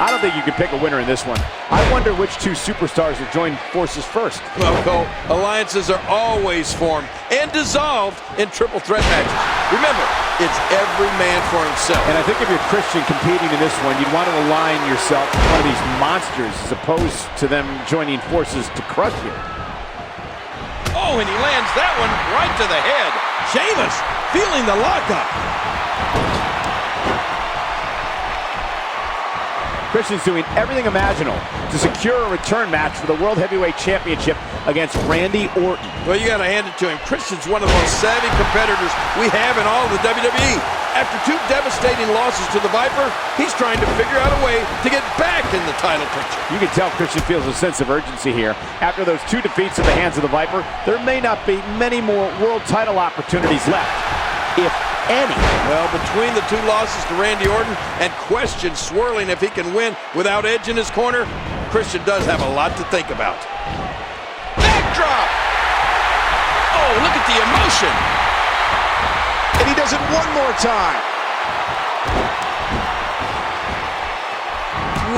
I don't think you can pick a winner in this one. I wonder which two superstars will join forces first. Well, Cole, alliances are always formed and dissolved in triple threat matches. Remember, it's every man for himself. And I think if you're Christian competing in this one, you'd want to align yourself with one of these monsters as opposed to them joining forces to crush you. Oh, and he lands that one right to the head. Sheamus feeling the lockup. Christian's doing everything imaginable to secure a return match for the World Heavyweight Championship against Randy Orton. Well, you got to hand it to him. Christian's one of the most savvy competitors we have in all of the WWE. After two devastating losses to the Viper, he's trying to figure out a way to get back in the title picture. You can tell Christian feels a sense of urgency here. After those two defeats at the hands of the Viper, there may not be many more world title opportunities left, if any. Well, between the two losses to Randy Orton and questions swirling if he can win without Edge in his corner, Christian does have a lot to think about. Backdrop! Oh, look at the emotion! And he does it one more time.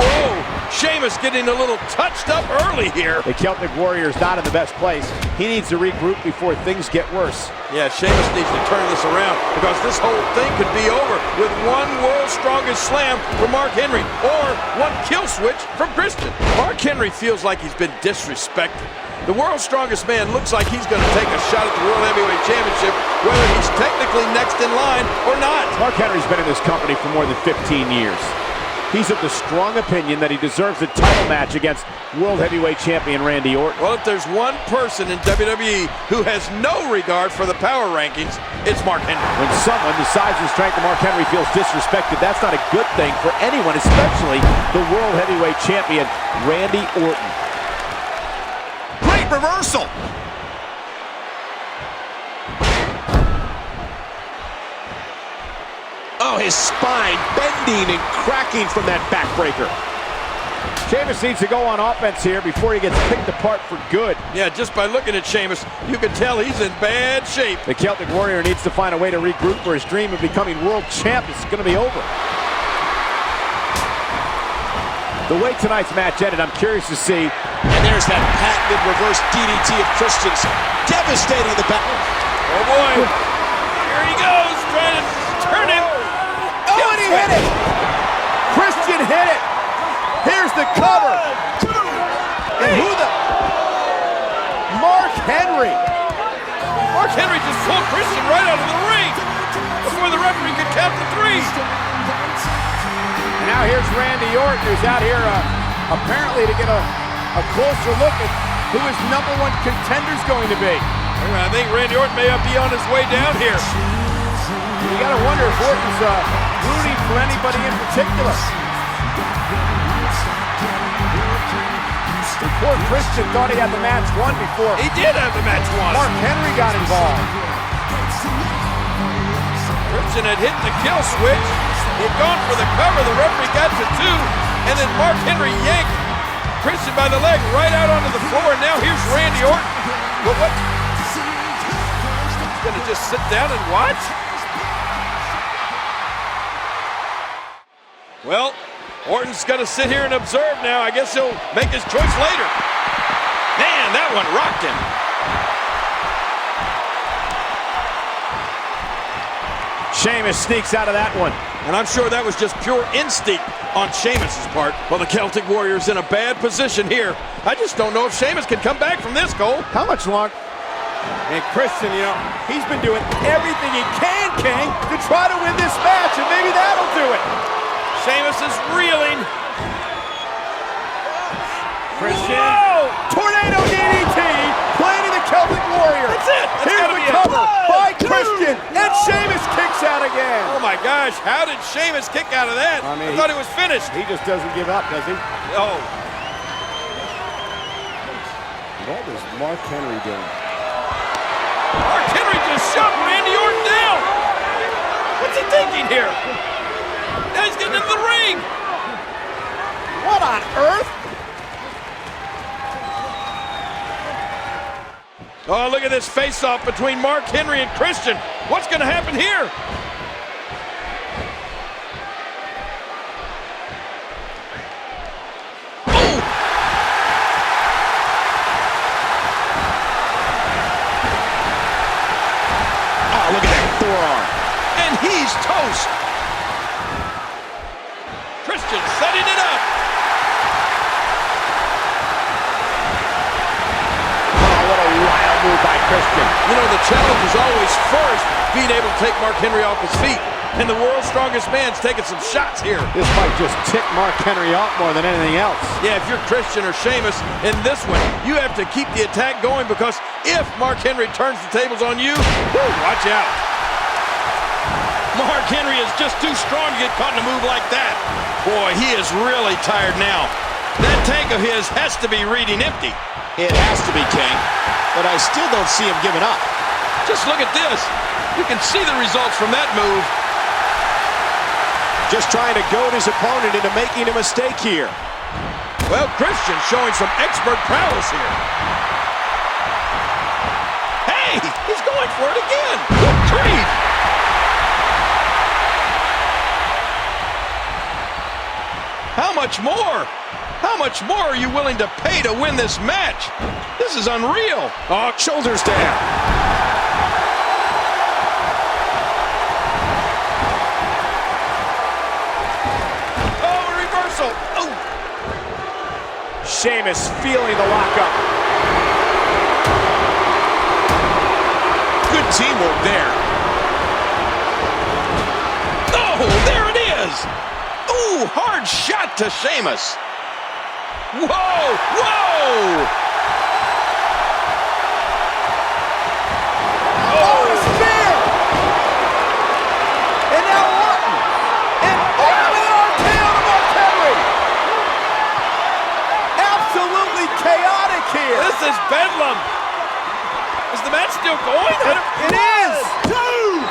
Whoa! Sheamus getting a little touched up early here. The Celtic Warrior's not in the best place. He needs to regroup before things get worse. Yeah, Sheamus needs to turn this around because this whole thing could be over with one world's strongest slam from Mark Henry or one kill switch from Christian. Mark Henry feels like he's been disrespected. The world's strongest man looks like he's going to take a shot at the World Heavyweight Championship, whether he's technically next in line or not. Mark Henry's been in this company for more than 15 years. He's of the strong opinion that he deserves a title match against World Heavyweight Champion Randy Orton. Well, if there's one person in WWE who has no regard for the power rankings, it's Mark Henry. When someone the size and strength of Mark Henry feels disrespected, that's not a good thing for anyone, especially the World Heavyweight Champion Randy Orton. Great reversal. Oh, his spine bending and cracking from that backbreaker. Sheamus needs to go on offense here before he gets picked apart for good. Yeah, just by looking at Sheamus, you can tell he's in bad shape. The Celtic Warrior needs to find a way to regroup, or his dream of becoming world champ is going to be over. The way tonight's match ended, I'm curious to see. And there's that patented reverse DDT of Christian's, devastating the back. Oh boy, here he goes, trying to turn him. Oh, and he hit it! Christian hit it! Here's the cover! And who the... Mark Henry! Mark Henry just pulled Christian right out of the ring before the referee could count to three. And now here's Randy Orton, who's out here apparently to get a closer look at who his #1 contender's going to be. I think Randy Orton may be on his way down here. You gotta wonder if Orton's rooting for anybody in particular. Poor Christian thought he had the match won before. He did have the match won. Mark Henry got involved. Christian had hit the kill switch. He'd gone for the cover. The referee got to 2. And then Mark Henry yanked Christian by the leg right out onto the floor. And now here's Randy Orton. But what? He's going to just sit down and watch? Well, Orton's going to sit here and observe now. I guess he'll make his choice later. Man, that one rocked him. Sheamus sneaks out of that one. And I'm sure that was just pure instinct on Sheamus's part. Well, the Celtic Warrior's in a bad position here. I just don't know if Sheamus can come back from this, Cole. How much longer? And Christian, you know, he's been doing everything he can, King, to try to win this match, and maybe that'll do it. Sheamus is reeling. Christian. Whoa! Tornado DDT, planting the Celtic Warrior. That's it. That's Here's gotta the be it. cover by Christian, and Sheamus kicks out again. Oh my gosh, how did Sheamus kick out of that? I mean, I thought he was finished. He just doesn't give up, does he? Oh. What is Mark Henry doing? Mark Henry just shoved Randy Orton down. What's he thinking here? Now he's getting into the ring. What on earth? Oh, look at this face-off between Mark Henry and Christian. What's going to happen here? he's toast. Christian setting it up. Oh, what a wild move by Christian. You know, the challenge is always first being able to take Mark Henry off his feet. And the world's strongest man's taking some shots here. This might just tick Mark Henry off more than anything else. Yeah, if you're Christian or Sheamus in this one, you have to keep the attack going, because if Mark Henry turns the tables on you, watch out. Mark Henry is just too strong to get caught in a move like that. Boy, he is really tired now. That tank of his has to be reading empty. It has to be, King. But I still don't see him giving up. Just look at this. You can see the results from that move. Just trying to goad his opponent into making a mistake here. Well, Christian showing some expert prowess here. Hey, he's going for it again. Good grief. How much more? How much more are you willing to pay to win this match? This is unreal. Oh, shoulders down. Sheamus feeling the lockup. Good teamwork there. Oh, there it is. Ooh, hard shot to Sheamus. Whoa, whoa. Oh, a spear! And now Orton. And Orton with an RKO to Mark Henry. Absolutely chaotic here. This is bedlam. Is the match still going? It is.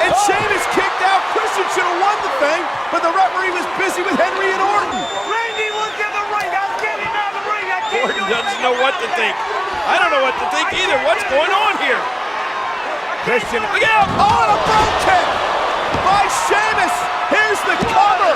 And Sheamus kicked out. Christian should have won the thing, but the referee was busy with Henry and Orton. Randy, look in the ring. I'm getting out of the ring. I can't Orton doesn't know what to think. I don't know what to think either. What's going on here? Christian, Look out! oh, and a front kick by Sheamus. Here's the cover.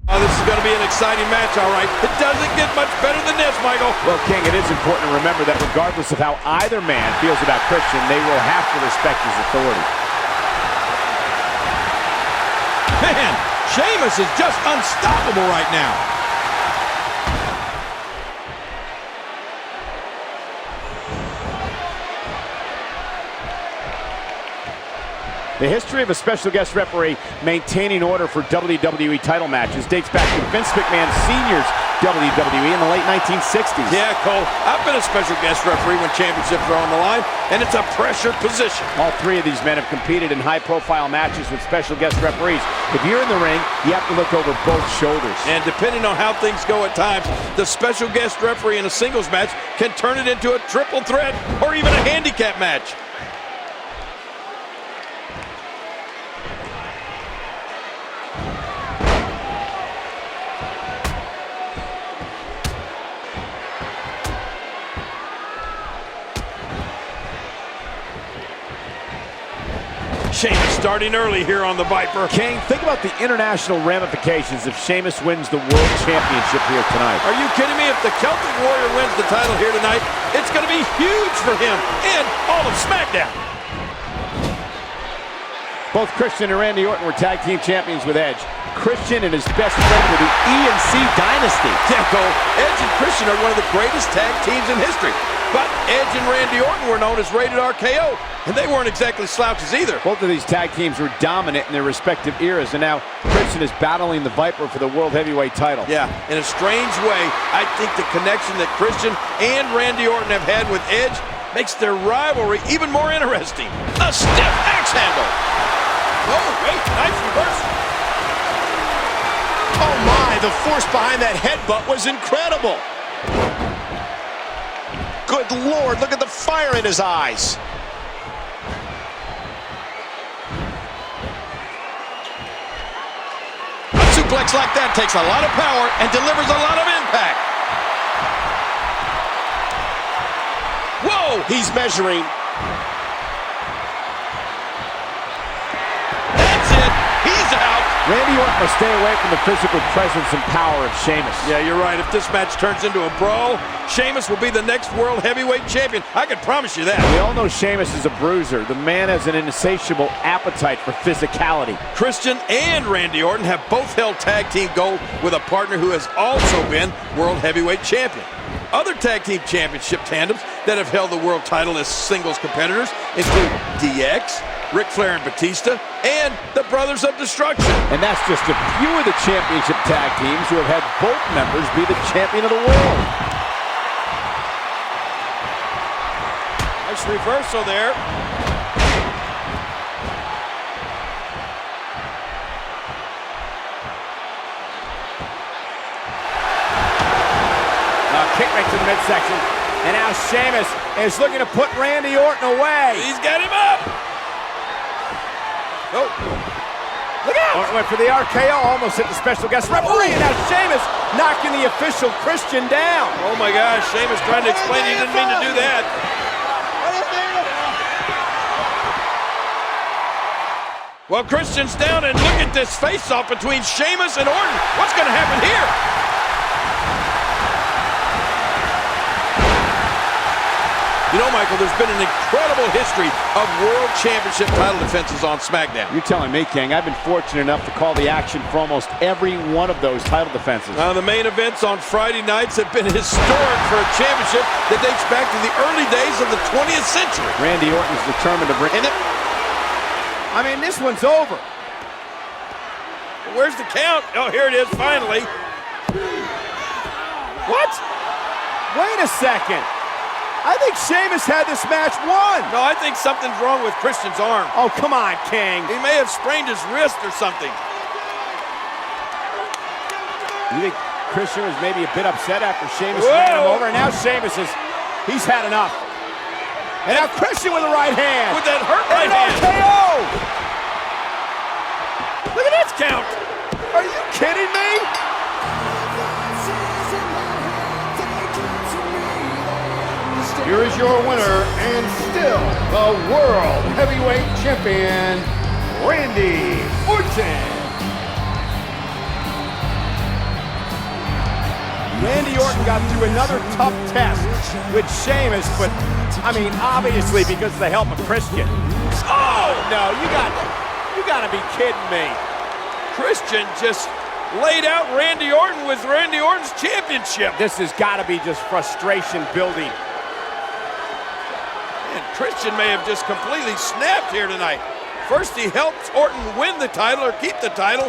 Oh, this is going to be an exciting match, all right. It doesn't get much better than this, Michael. Well, King, it is important to remember that regardless of how either man feels about Christian, they will have to respect his authority. Man, Sheamus is just unstoppable right now. The history of a special guest referee maintaining order for WWE title matches dates back to Vince McMahon Sr.'s WWE in the late 1960s. Yeah, Cole, I've been a special guest referee when championships are on the line, and it's a pressure position. All three of these men have competed in high-profile matches with special guest referees. If you're in the ring, you have to look over both shoulders. And depending on how things go at times, the special guest referee in a singles match can turn it into a triple threat or even a handicap match. Sheamus starting early here on the Viper. King, think about the international ramifications if Sheamus wins the World Championship here tonight. Are you kidding me? If the Celtic Warrior wins the title here tonight, it's going to be huge for him and all of SmackDown. Both Christian and Randy Orton were tag team champions with Edge. Christian and his best friend were the E&C Dynasty. Yeah, Cole, Edge and Christian are one of the greatest tag teams in history. But Edge and Randy Orton were known as Rated RKO, and they weren't exactly slouches either. Both of these tag teams were dominant in their respective eras, and now Christian is battling the Viper for the World Heavyweight title. Yeah, in a strange way, I think the connection that Christian and Randy Orton have had with Edge makes their rivalry even more interesting. A stiff axe handle. Oh, wait, nice reversal. Oh my, the force behind that headbutt was incredible. Good Lord, look at the fire in his eyes. A suplex like that takes a lot of power and delivers a lot of impact. Whoa! He's measuring. That's it. He's out. Randy Orton must stay away from the physical presence and power of Sheamus. Yeah, you're right. If this match turns into a brawl, Sheamus will be the next World Heavyweight Champion. I can promise you that. We all know Sheamus is a bruiser. The man has an insatiable appetite for physicality. Christian and Randy Orton have both held tag team gold with a partner who has also been World Heavyweight Champion. Other tag team championship tandems that have held the world title as singles competitors include DX, Ric Flair and Batista, and the Brothers of Destruction. And that's just a few of the championship tag teams who have had both members be the champion of the world. Nice reversal there. Kick right to the midsection. And now Sheamus is looking to put Randy Orton away. He's got him up. Oh. Look out! Orton went for the RKO, almost hit the special guest referee. And now Sheamus knocking the official Christian down. Oh my gosh, Sheamus trying to explain he didn't mean to do that. Well, Christian's down, and look at this face-off between Sheamus and Orton. What's going to happen here? You know, Michael, there's been an incredible history of World Championship title defenses on SmackDown. You're telling me, King. I've been fortunate enough to call the action for almost every one of those title defenses. The main events on Friday nights have been historic for a championship that dates back to the early days of the 20th century. Randy Orton's determined to bring it. I mean, this one's over. Where's the count? Oh, here it is, finally. What? Wait a second. I think Sheamus had this match won. No, I think something's wrong with Christian's arm. Oh, come on, King. He may have sprained his wrist or something. You think Christian was maybe a bit upset after Sheamus ran him over? And now Sheamus he's had enough. And now Christian with the right hand. With that hurt right hand. RKO! Look at this count. Are you kidding me? Here is your winner and still the World Heavyweight Champion, Randy Orton. Randy Orton got through another tough test with Sheamus, but I mean, obviously because of the help of Christian. Oh no, you got to be kidding me. Christian just laid out Randy Orton with Randy Orton's championship. This has got to be just frustration building. And Christian may have just completely snapped here tonight. First he helps Orton win the title or keep the title.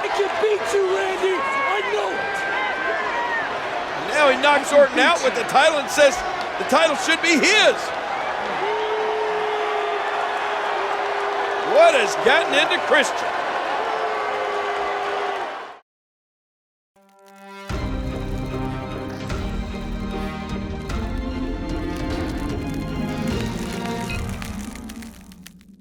I can beat you, Randy. I know it. And now he knocks Orton out with the title and says the title should be his. What has gotten into Christian?